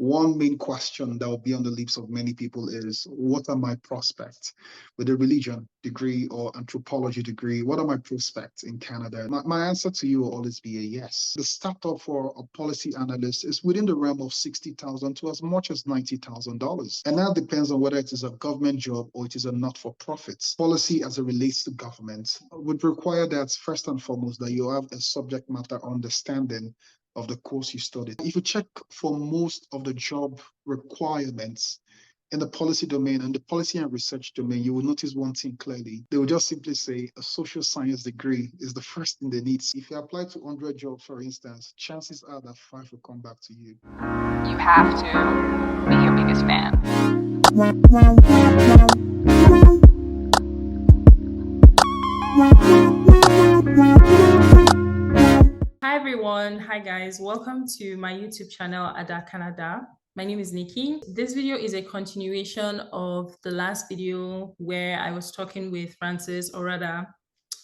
One main question that will be on the lips of many people is, what are my prospects with a religion degree or anthropology degree? What are my prospects in Canada? My answer to you will always be a yes. The startup for a policy analyst is within the realm of $60,000 to as much as $90,000. And that depends on whether it is a government job or it is a not-for-profit. Policy as it relates to government would require that first and foremost that you have a subject matter understanding of the course you studied. If you check for most of the job requirements in the policy domain and the policy and research domain, you will notice one thing clearly. They will just simply say a social science degree is the first thing they need. If you apply to 100 jobs, for instance, chances are that 5 will come back to you. You have to be your biggest fan. Hi everyone, hi guys, welcome to my YouTube channel Ada Canada. My name is Nikki. This video is a continuation of the last video where I was talking with Francis, or rather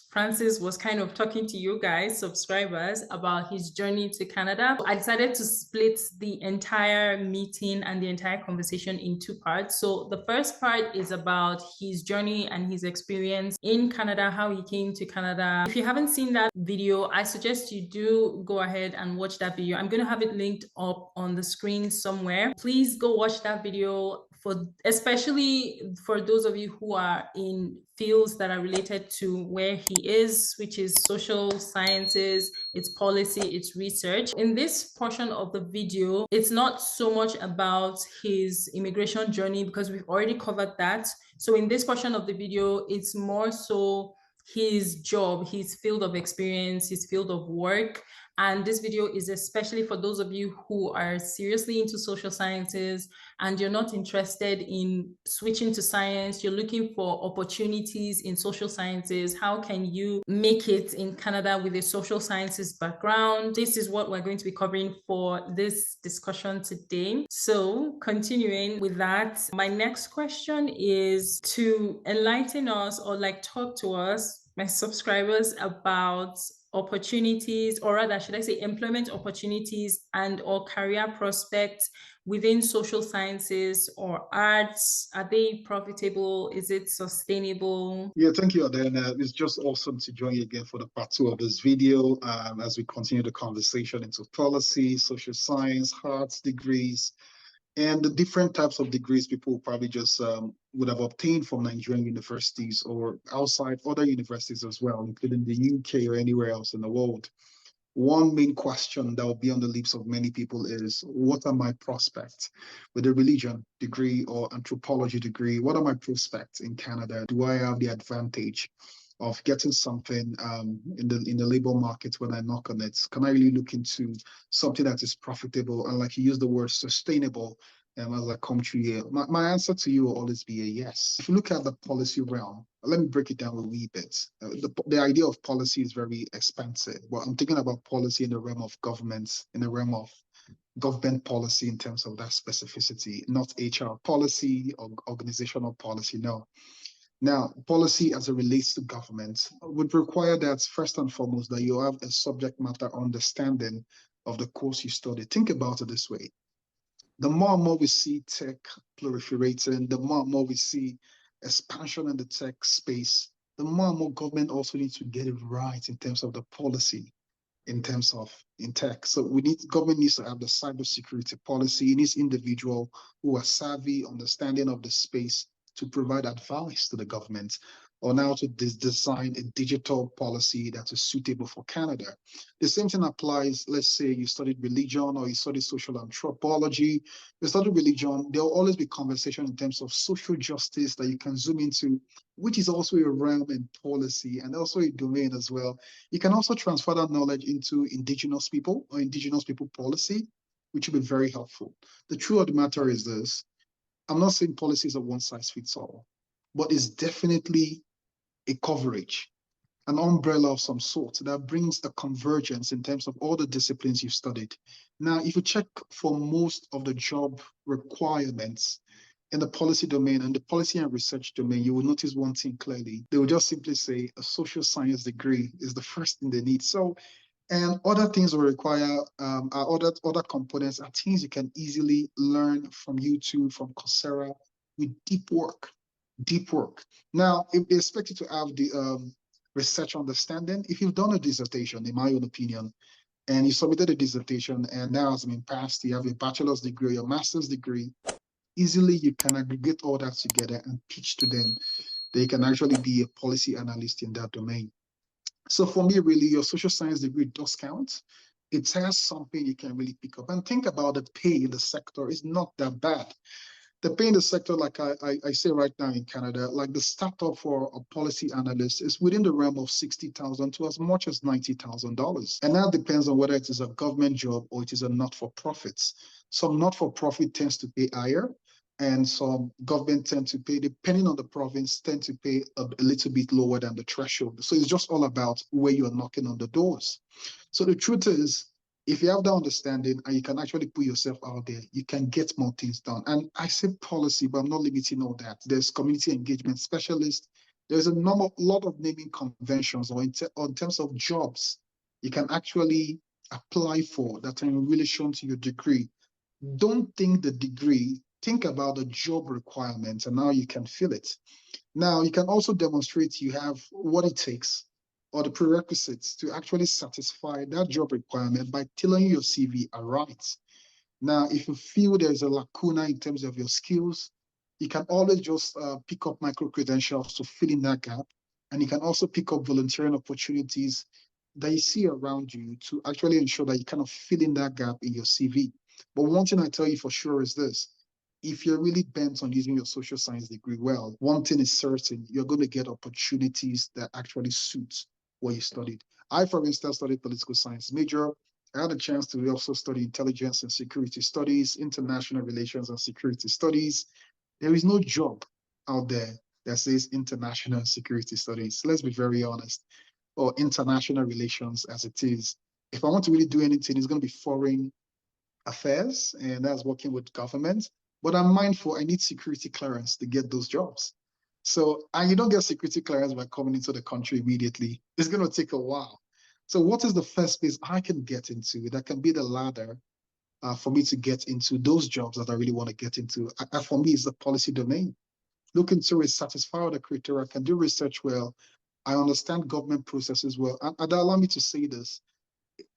Francis was kind of talking to you guys, subscribers, about his journey to Canada. I decided to split the entire meeting and the entire conversation in two parts. So the first part is about his journey and his experience in Canada, how he came to Canada. If you haven't seen that video, I suggest you do go ahead and watch that video. I'm going to have it linked up on the screen somewhere. Please go watch that video, especially for those of you who are in fields that are related to where he is, which is social sciences, it's policy, it's research. In this portion of the video, it's not so much about his immigration journey because we've already covered that. So in this portion of the video, it's more so his job, his field of experience, his field of work. And this video is especially for those of you who are seriously into social sciences and you're not interested in switching to science, you're looking for opportunities in social sciences. How can you make it in Canada with a social sciences background? This is what we're going to be covering for this discussion today. So continuing with that, my next question is to enlighten us or talk to us, my subscribers, about opportunities, or rather should I say employment opportunities and or career prospects within social sciences or arts. Are they profitable? Is it sustainable? Yeah, thank you, Adena. It's just awesome to join you again for the part 2 of this video as we continue the conversation into policy, social science, arts degrees, and the different types of degrees people probably just would have obtained from Nigerian universities or outside other universities as well, including the UK or anywhere else in the world. One main question that will be on the lips of many people is, what are my prospects with a religion degree or anthropology degree? What are my prospects in Canada? Do I have the advantage of getting something in the labor market when I knock on it? Can I really look into something that is profitable and, like you use the word, sustainable as I come through here? My answer to you will always be a yes. If you look at the policy realm, let me break it down a wee bit. The idea of policy is very expansive, but I'm thinking about policy in the realm of governments, in the realm of government policy in terms of that specificity, not HR policy or organizational policy, no. Now, policy as it relates to government would require that first and foremost that you have a subject matter understanding of the course you study. Think about it this way. The more and more we see tech proliferating, the more and more we see expansion in the tech space, the more and more government also needs to get it right in terms of the policy, in terms of in tech. So government needs to have the cybersecurity policy. It needs individuals who are savvy, understanding of the space to provide advice to the government on how to design a digital policy that is suitable for Canada. The same thing applies, let's say you studied religion or you studied social anthropology, you studied religion, there will always be conversation in terms of social justice that you can zoom into, which is also a realm in policy and also a domain as well. You can also transfer that knowledge into indigenous people or indigenous people policy, which will be very helpful. The truth of the matter is this: I'm not saying policies are one size fits all, but it's definitely a coverage, an umbrella of some sort that brings a convergence in terms of all the disciplines you've studied. Now, if you check for most of the job requirements in the policy domain and the policy and research domain, you will notice one thing clearly. They will just simply say a social science degree is the first thing they need. So And other things will require are other components are things you can easily learn from YouTube, from Coursera, with deep work. Deep work. Now, if they expect you to have the research understanding, if you've done a dissertation, in my own opinion, and you submitted a dissertation and now has been passed, you have a bachelor's degree, your master's degree, easily you can aggregate all that together and pitch to them. They can actually be a policy analyst in that domain. So for me, really, your social science degree does count. It has something you can really pick up. And think about the pay in the sector. It's not that bad. The pay in the sector, like I say right now in Canada, like the startup for a policy analyst is within the realm of 60,000 to as much as $90,000. And that depends on whether it is a government job or it is a not-for-profit. Some not-for-profit tends to pay higher, and some government tend to pay, depending on the province, tend to pay a little bit lower than the threshold. So it's just all about where you're knocking on the doors. So the truth is, if you have that understanding and you can actually put yourself out there, you can get more things done. And I say policy, but I'm not limiting all that. There's community engagement specialists. There's a lot of naming conventions or in terms of jobs you can actually apply for that are in relation to your degree. Don't think the degree, think about the job requirements and how you can fill it. Now, you can also demonstrate you have what it takes or the prerequisites to actually satisfy that job requirement by tailoring your CV aright. Now, if you feel there's a lacuna in terms of your skills, you can always just pick up micro credentials to fill in that gap. And you can also pick up volunteering opportunities that you see around you to actually ensure that you kind of fill in that gap in your CV. But one thing I tell you for sure is this: if you're really bent on using your social science degree well, one thing is certain, you're going to get opportunities that actually suit what you studied. I, for instance, studied political science major. I had a chance to also study intelligence and security studies, international relations and security studies. There is no job out there that says international security studies. Let's be very honest, or international relations as it is. If I want to really do anything, it's going to be foreign affairs, and that's working with government. But I'm mindful I need security clearance to get those jobs. So, and you don't get security clearance by coming into the country immediately. It's going to take a while. So, what is the first space I can get into that can be the ladder for me to get into those jobs that I really want to get into? For me, it's the policy domain. Look into it, satisfy all the criteria, I can do research well, I understand government processes well. And allow me to say this,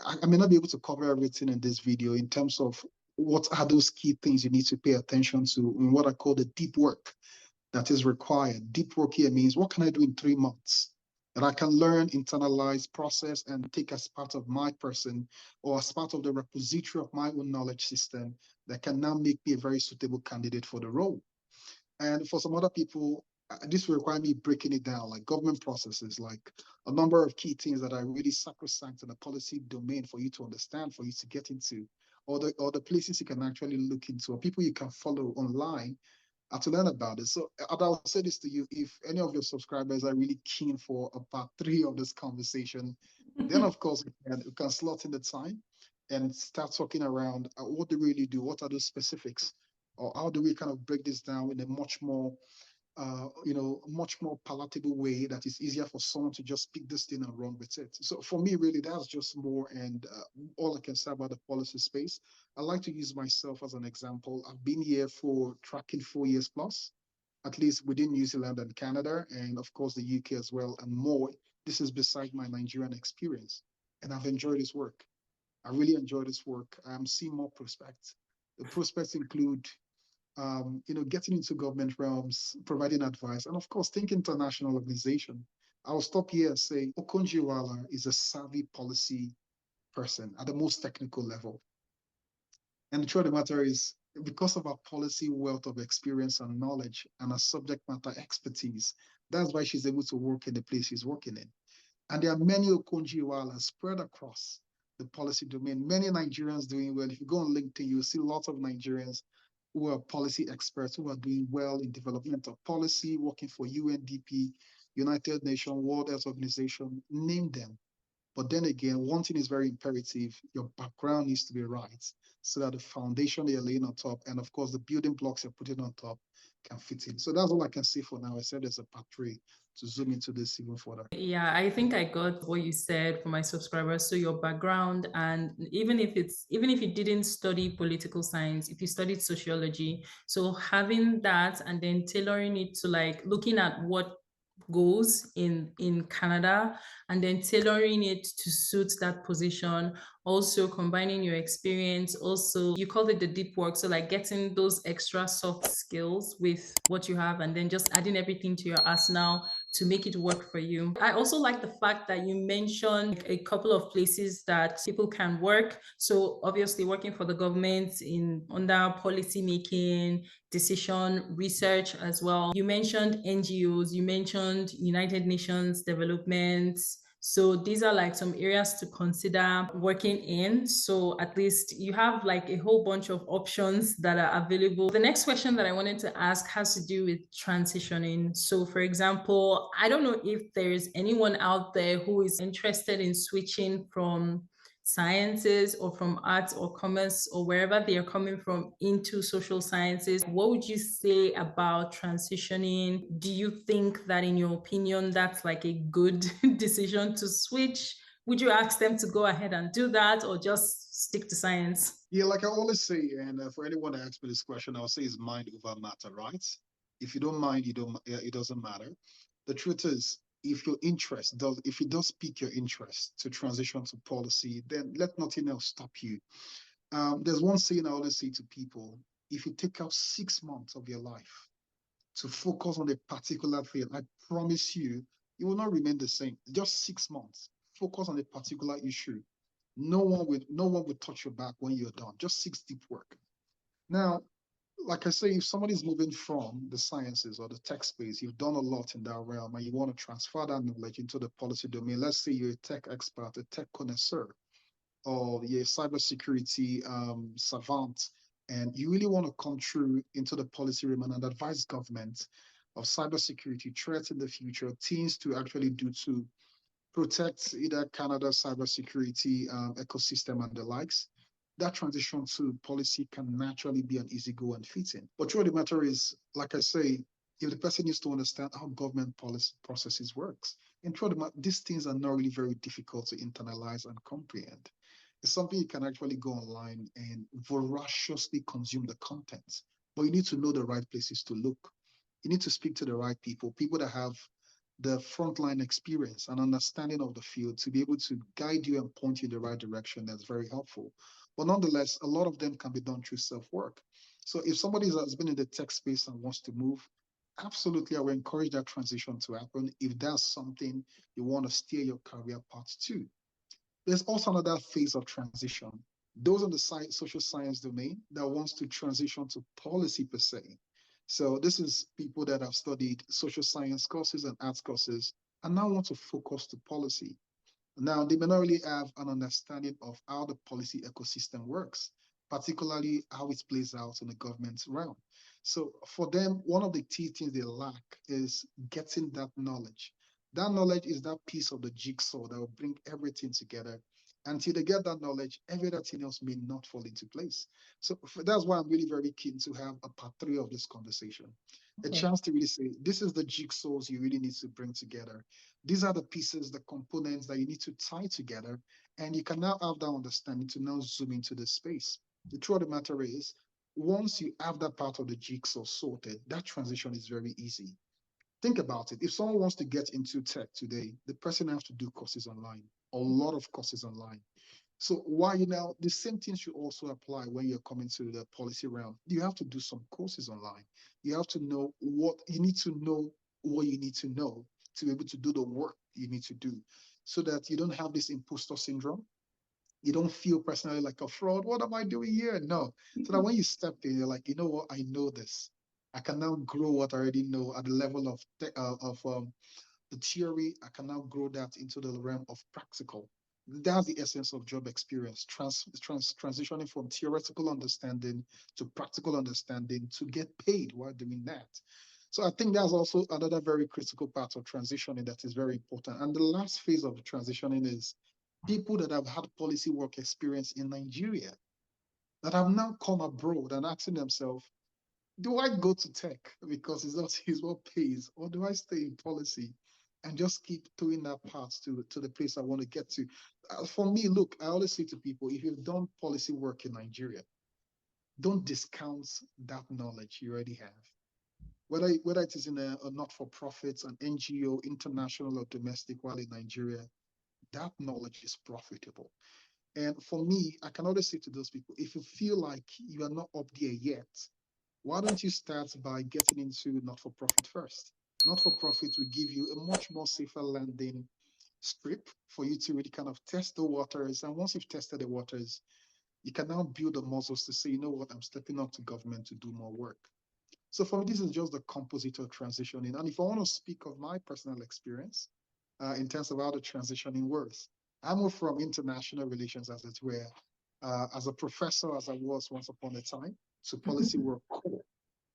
I may not be able to cover everything in this video in terms of what are those key things you need to pay attention to in what I call the deep work that is required. Deep work here means what can I do in 3 months that I can learn, internalize, process, and take as part of my person or as part of the repository of my own knowledge system that can now make me a very suitable candidate for the role. And for some other people, this will require me breaking it down, like government processes, like a number of key things that are really sacrosanct in the policy domain for you to understand, for you to get into, or the places you can actually look into, or people you can follow online to learn about it. So I'll say this to you: if any of your subscribers are really keen for a part 3 of this conversation, then of course we can slot in the time and start talking around what do we really do, what are those specifics, or how do we kind of break this down in a much more much more palatable way that is easier for someone to just pick this thing and run with it. So for me, really, that's just more and all I can say about the policy space. I like to use myself as an example. I've been here for tracking 4 years plus, at least within New Zealand and Canada, and of course the UK as well, and more. This is beside my Nigerian experience, and I've enjoyed this work. I really enjoy this work. I'm seeing more prospects. The prospects include getting into government realms, providing advice, and of course, think international organization. I'll stop here and say Okonjiwala is a savvy policy person at the most technical level. And the truth of the matter is, because of our policy wealth of experience and knowledge and our subject matter expertise, that's why she's able to work in the place she's working in. And there are many Okonjiwalas spread across the policy domain. Many Nigerians doing well. If you go on LinkedIn, you'll see lots of Nigerians who are policy experts who are doing well in development of policy, working for UNDP, United Nations, World Health Organization, name them. But then again, one thing is very imperative: your background needs to be right, so that the foundation you're laying on top, and of course the building blocks you're putting on top, can fit in. So that's all I can say for now. I said there's a part three to zoom into this even further. Yeah, I think I got what you said for my subscribers. So your background, and even if you didn't study political science, if you studied sociology, so having that and then tailoring it to like looking at what goes in Canada and then tailoring it to suit that position, also combining your experience, also you called it the deep work, so like getting those extra soft skills with what you have and then just adding everything to your arsenal to make it work for you. I also like the fact that you mentioned a couple of places that people can work. So obviously working for the government in under policy making, decision research as well. You mentioned NGOs, you mentioned United Nations development. So these are like some areas to consider working in. So at least you have like a whole bunch of options that are available. The next question that I wanted to ask has to do with transitioning. So for example, I don't know if there's anyone out there who is interested in switching from sciences or from arts or commerce or wherever they are coming from into social sciences. What would you say about transitioning? Do you think that, in your opinion, that's like a good decision to switch? Would you ask them to go ahead and do that or just stick to science? Yeah, like I always say, and for anyone that asks me this question, I'll say it's mind over matter, right? If you don't mind, you don't. It doesn't matter. The truth is, if it does pique your interest to transition to policy, then let nothing else stop you. There's one saying I always say to people: if you take out 6 months of your life to focus on a particular field, I promise you, you will not remain the same. Just 6 months, focus on a particular issue. No one will touch your back when you're done. Just six deep work. Now, like I say, if somebody's moving from the sciences or the tech space, you've done a lot in that realm and you want to transfer that knowledge into the policy domain. Let's say you're a tech expert, a tech connoisseur, or you're a cybersecurity savant, and you really want to come through into the policy realm and advise government of cybersecurity threats in the future, things to actually do to protect either Canada's cybersecurity ecosystem and the likes, that transition to policy can naturally be an easy go and fit in. But truth of the matter is, like I say, if the person needs to understand how government policy processes works, and truth of the matter, these things are not really very difficult to internalize and comprehend. It's something you can actually go online and voraciously consume the content, but you need to know the right places to look. You need to speak to the right people, people that have the frontline experience and understanding of the field to be able to guide you and point you in the right direction. That's very helpful. But nonetheless, a lot of them can be done through self-work. So if somebody has been in the tech space and wants to move, absolutely, I will encourage that transition to happen if that's something you want to steer your career path to. There's also another phase of transition. Those in the social science domain that wants to transition to policy per se. So this is people that have studied social science courses and arts courses and now want to focus to policy. Now, they may not really have an understanding of how the policy ecosystem works, particularly how it plays out in the government realm. So for them, one of the key things they lack is getting that knowledge. That knowledge is that piece of the jigsaw that will bring everything together. Until they get that knowledge, everything else may not fall into place. So that's why I'm really very keen to have a part three of this conversation, a chance to really say, this is the jigsaws you really need to bring together. These are the pieces, the components that you need to tie together. And you can now have that understanding to now zoom into the space. The truth of the matter is, once you have that part of the jigsaw sorted, that transition is very easy. Think about it. If someone wants to get into tech today, the person has to do courses online, a lot of courses online. So why now the same thing should also apply when you're coming to the policy realm. You have to do some courses online. You have to know what you need to know, what you need to know to be able to do the work you need to do, so that you don't have this imposter syndrome. You don't feel personally like a fraud. What am I doing here? No. So that when you step in, you're like, you know what? I know this. I can now grow what I already know at the level of the theory. I can now grow that into the realm of practical. That's the essence of job experience, transitioning from theoretical understanding to practical understanding to get paid while doing that. So I think that's also another very critical part of transitioning that is very important. And the last phase of transitioning is people that have had policy work experience in Nigeria that have now come abroad and asking themselves, do I go to tech because it's what pays, or do I stay in policy and just keep doing that path to the place I want to get to? For me, look, I always say to people, if you've done policy work in Nigeria, don't discount that knowledge you already have. Whether it is in a not-for-profit, an NGO, international or domestic, while in Nigeria, that knowledge is profitable. And for me, I can always say to those people, if you feel like you are not up there yet, why don't you start by getting into not-for-profit first? Not-for-profit will give you a much more safer landing strip for you to really kind of test the waters. And once you've tested the waters, you can now build the muscles to say, you know what, I'm stepping up to government to do more work. So for me, this is just the composite of transitioning. And if I want to speak of my personal experience in terms of how the transitioning works, I moved from international relations, as it were, as a professor, as I was once upon a time, to policy work core.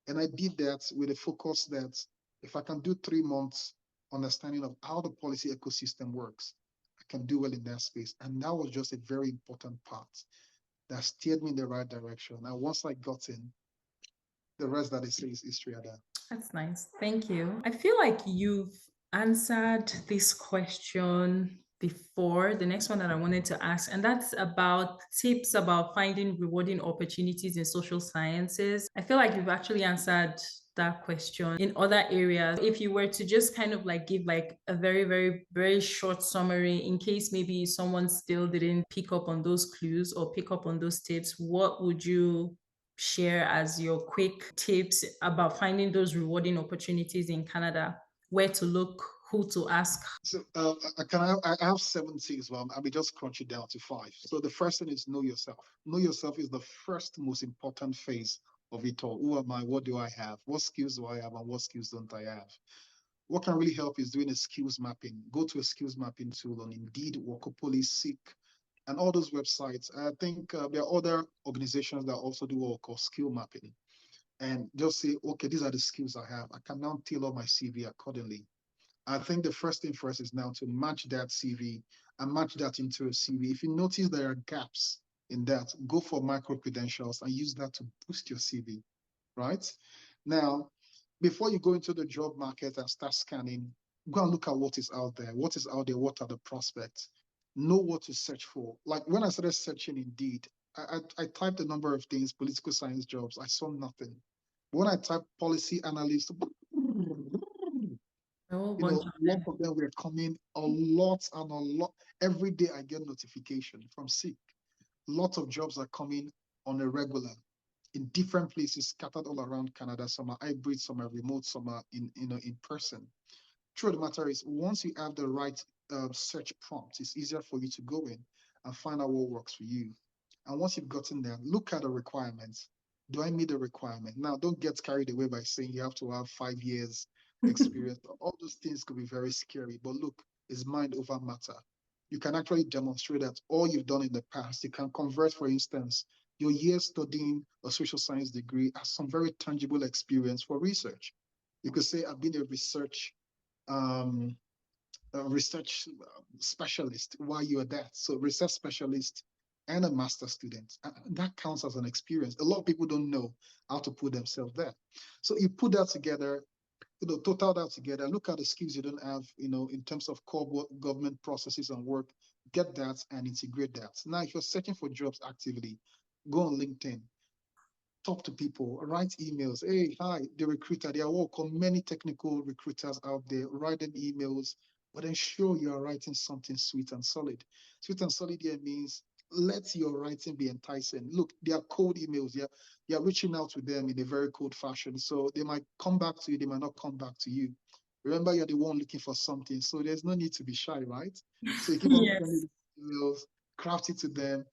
And I did that with a focus that if I can do 3 months understanding of how the policy ecosystem works, I can do well in that space. And that was just a very important part that steered me in the right direction. And once I got in, the rest that they say is history at that. That's nice. Thank you. I feel like you've answered this question before, the next one that I wanted to ask, and that's about tips about finding rewarding opportunities in social sciences. I feel like you've actually answered that question in other areas. If you were to just kind of like give like a very, very, very short summary in case maybe someone still didn't pick up on those clues or pick up on those tips, what would you share as your quick tips about finding those rewarding opportunities in Canada? Where to look, who to ask? So I have 7 things, but I may just crunch it down to 5. So the first thing is know yourself. Know yourself is the first most important phase of it all. Who am I? What do I have? What skills do I have? And what skills don't I have? What can really help is doing a skills mapping. Go to a skills mapping tool on Indeed, Workopolis, Seek, and all those websites. I think there are other organizations that also do what we call skill mapping. And just say, okay, these are the skills I have. I can now tailor my CV accordingly. I think the first thing for us is now to match that CV and match that into a CV. If you notice there are gaps in that, go for micro credentials and use that to boost your CV, right? Now, before you go into the job market and start scanning, go and look at what is out there. What is out there? What are the prospects? Know what to search for. Like when I started searching Indeed, I typed a number of things, political science jobs. I saw nothing. When I typed policy analyst, A whole you bunch know, of a lot them. of them were coming a lot and a lot. Every day I get notification from Seek. Lots of jobs are coming on a regular in different places scattered all around Canada. Some are hybrid, some are remote, some are in person. Truth of the matter is, once you have the right search prompt, it's easier for you to go in and find out what works for you. And once you've gotten there, look at the requirements. Do I meet the requirement? Now, don't get carried away by saying you have to have 5 years experience. All those things could be very scary, but look, it's mind over matter. You can actually demonstrate that all you've done in the past. You can convert, for instance, your years studying a social science degree as some very tangible experience for research. You could say, I've been um, a research specialist while you are there. So research specialist and a master student. That counts as an experience. A lot of people don't know how to put themselves there. So you put that together, total that together, look at the skills you don't have, in terms of core government processes and work, get that and integrate that. Now, if you're searching for jobs actively, go on LinkedIn, talk to people, write emails. Hey, hi, the recruiter. There are many technical recruiters out there. Write them emails, but ensure you are writing something sweet and solid. Sweet and solid here means let your writing be enticing. Look, they are cold emails. You're reaching out to them in a very cold fashion. So they might come back to you, they might not come back to you. Remember, you're the one looking for something. So there's no need to be shy, right? So you keep on Yes. sending emails, craft it to them,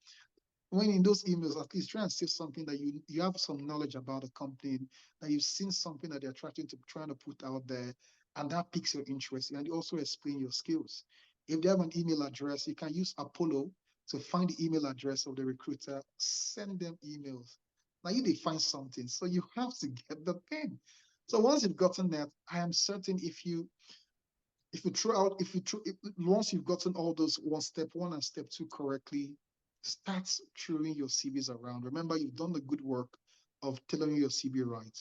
when in those emails, at least try and say something that you have some knowledge about the company, that you've seen something that they're trying to put out there, and that piques your interest. And you also explain your skills. If they have an email address, you can use Apollo to find the email address of the recruiter, send them emails. Now you define something, so you have to get the thing. So once you've gotten that, I am certain if you If you throw out, if you throw, once you've gotten all those step one and step two correctly, start throwing your CVs around. Remember, you've done the good work of tailoring your CV right.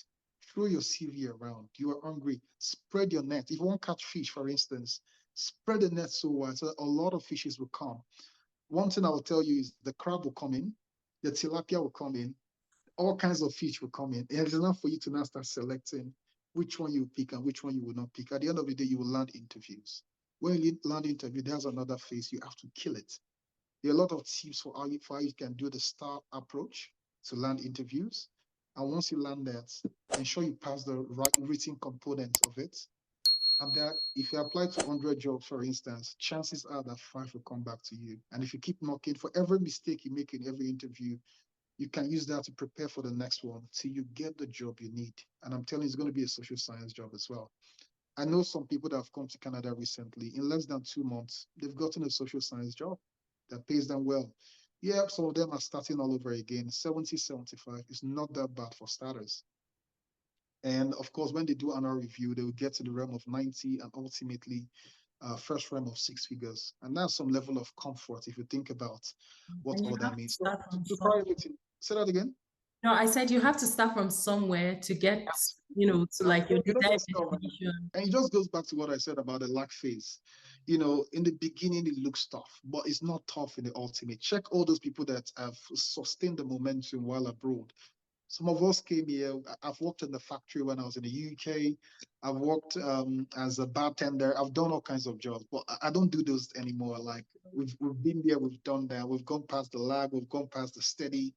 Throw your CV around. You are hungry. Spread your net. If you want to catch fish, for instance, spread the net so wide so that a lot of fishes will come. One thing I will tell you is the crab will come in, the tilapia will come in, all kinds of fish will come in. It is enough for you to now start selecting which one you pick and which one you will not pick. At the end of the day, you will land interviews. When you land interview, there's another phase. You have to kill it. There are a lot of tips for how you can do the STAR approach to land interviews. And once you land that, ensure you pass the right written component of it. And that if you apply to 100 jobs, for instance, chances are that 5 will come back to you. And if you keep knocking, for every mistake you make in every interview, you can use that to prepare for the next one till you get the job you need. And I'm telling you, it's going to be a social science job as well. I know some people that have come to Canada recently. In less than 2 months, they've gotten a social science job that pays them well. Yeah, some of them are starting all over again. 70, 75 is not that bad for starters. And of course, when they do annual review, they will get to the realm of 90 and ultimately first realm of 6 figures. And that's some level of comfort if you think about what And you all that have to means. So start from to somewhere. try everything, say that again. No, I said you have to start from somewhere to get, to like your You know, desired just destination. and it just goes back to what I said about the lack phase. In the beginning, it looks tough, but it's not tough in the ultimate. Check all those people that have sustained the momentum while abroad. Some of us came here. I've worked in the factory when I was in the UK. I've worked as a bartender. I've done all kinds of jobs, but I don't do those anymore. Like we've been there, we've done that. We've gone past the lag, we've gone past the steady.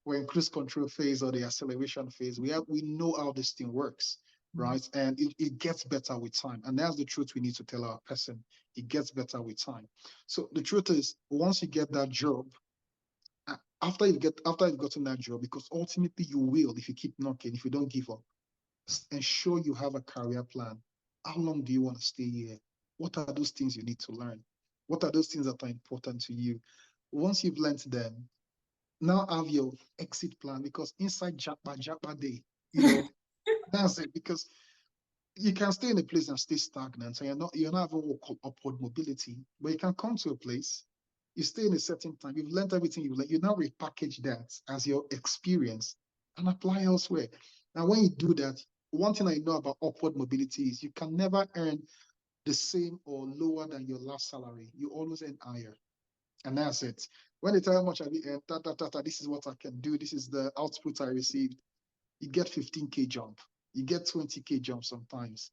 We're in cruise control phase or the acceleration phase. We know how this thing works, right? And it gets better with time. And that's the truth we need to tell our person. It gets better with time. So the truth is, once you get that job, after you've gotten that job, because ultimately you will if you keep knocking, if you don't give up, ensure you have a career plan. How long do you want to stay here? What are those things you need to learn? What are those things that are important to you? Once you've learned them, now have your exit plan, because inside Japa Day, that's it. Because you can stay in a place and stay stagnant, and you're not having upward mobility. But you can come to a place, you stay in a certain time, you've learned everything you've learned, you now repackage that as your experience and apply elsewhere. Now, when you do that, one thing I know about upward mobility is you can never earn the same or lower than your last salary. You always earn higher. And that's it. When they tell you how much have you earned, this is what I can do, this is the output I received, you get 15K jump, you get 20K jump sometimes.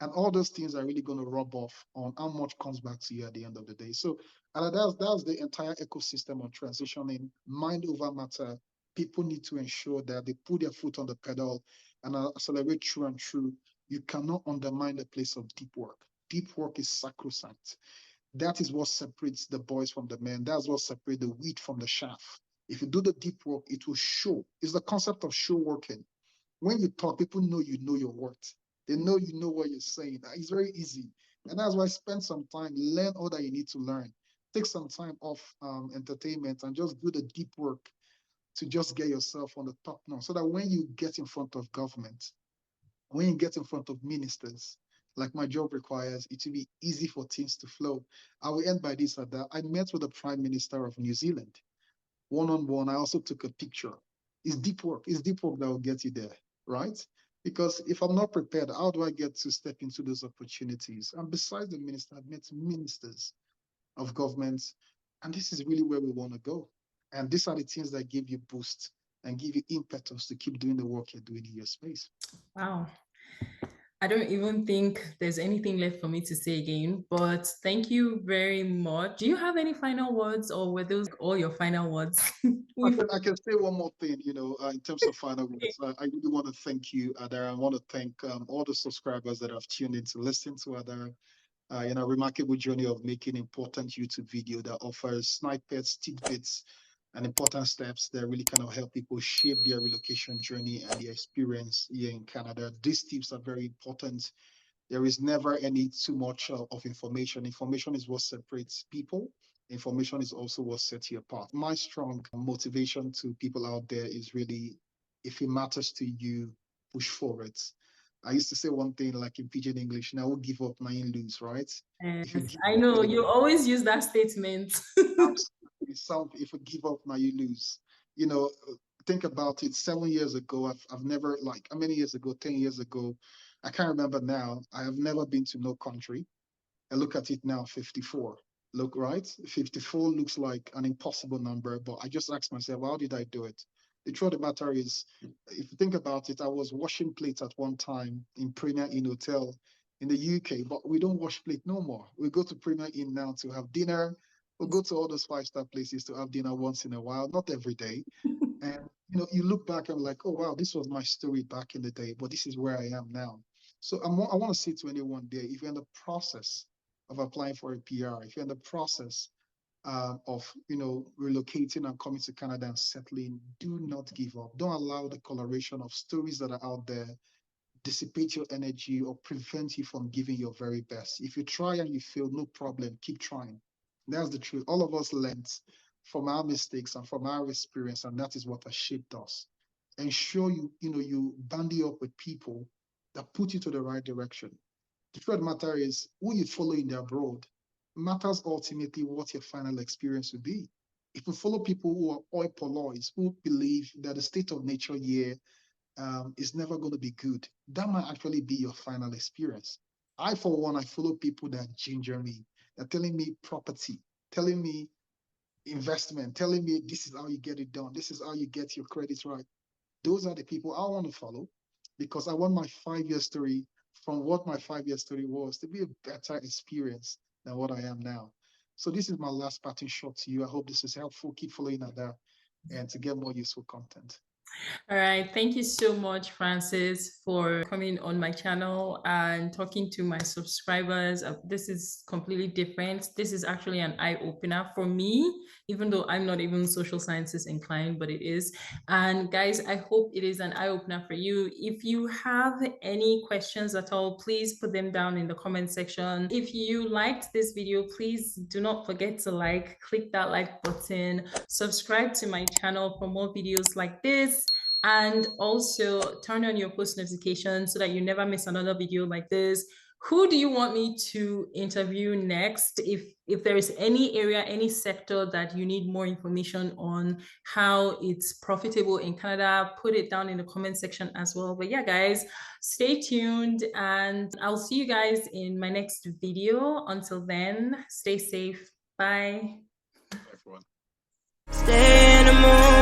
And all those things are really going to rub off on how much comes back to you at the end of the day. So that's the entire ecosystem on transitioning mind over matter. People need to ensure that they put their foot on the pedal and accelerate true and true. You cannot undermine the place of deep work. Deep work is sacrosanct. That is what separates the boys from the men. That's what separates the wheat from the chaff. If you do the deep work, it will show. It's the concept of show working. When you talk, people know your worth. They know you know what you're saying. It's very easy. And that's why spend some time, learn all that you need to learn. Take some time off entertainment and just do the deep work to just get yourself on the top now. So that when you get in front of government, when you get in front of ministers, like my job requires, it will be easy for things to flow. I will end by this or that. I met with the Prime Minister of New Zealand one-on-one. I also took a picture. It's deep work. It's deep work that will get you there, right? Because if I'm not prepared, how do I get to step into those opportunities? And besides the minister, I've met ministers of governments, and this is really where we want to go. And these are the things that give you boost and give you impetus to keep doing the work you're doing in your space. Wow. I don't even think there's anything left for me to say again, but thank you very much. Do you have any final words, or were those all your final words? I can say one more thing, in terms of final words. I really want to thank you, Ada. I want to thank all the subscribers that have tuned in to listen to Ada. Remarkable journey of making important YouTube video that offers snippets, tidbits, and important steps that really kind of help people shape their relocation journey and their experience here in Canada. These tips are very important. There is never any too much of information. Information is what separates people. Information is also what sets you apart. My strong motivation to people out there is really, if it matters to you, push forward. I used to say one thing like in pidgin English, now we'll give up, now you lose, right? If you Yes, give I up, know then you always use that statement. absolutely if you give up, now you lose. You know, think about it. 7 years ago, I've never, like, how many years ago? 10 years ago, I can't remember now. I have never been to no country. I look at it now, 54. Look, right? 54 looks like an impossible number, but I just asked myself, how did I do it? The truth of the matter is, if you think about it, I was washing plates at one time in Premier Inn Hotel in the UK, but we don't wash plate no more. We go to Premier Inn now to have dinner. We'll go to all those five-star places to have dinner once in a while, not every day. And you look back and like, oh wow, this was my story back in the day, but this is where I am now. So I want to say to anyone there, if you're in the process of applying for a PR, if you're in the process of relocating and coming to Canada and settling, do not give up. Don't allow the coloration of stories that are out there dissipate your energy or prevent you from giving your very best. If you try and you fail, no problem, keep trying. That's the truth. All of us learned from our mistakes and from our experience, and that is what has shaped us. Ensure you bandy up with people that put you to the right direction. The truth of the matter is, who you follow in their abroad matters ultimately what your final experience will be. If you follow people who are oi polloi, who believe that the state of nature here is never going to be good, that might actually be your final experience. I, for one, I follow people that ginger me. They're telling me property, telling me investment, telling me this is how you get it done. This is how you get your credits right. Those are the people I want to follow because I want my 5 year story from what my 5 year story was to be a better experience than what I am now. So this is my last parting shot to you. I hope this is helpful. Keep following Ada and to get more useful content. All right. Thank you so much, Francis, for coming on my channel and talking to my subscribers. This is completely different. This is actually an eye-opener for me, even though I'm not even social sciences inclined, but it is. And guys, I hope it is an eye-opener for you. If you have any questions at all, please put them down in the comment section. If you liked this video, please do not forget to click that like button, subscribe to my channel for more videos like this, and also turn on your post notifications so that you never miss another video like this. Who do you want me to interview next? If there is any area, any sector that you need more information on how it's profitable in Canada, put it down in the comment section as well. But yeah, guys, stay tuned and I'll see you guys in my next video. Until then, stay safe. Bye. Everyone. Stay in the moon.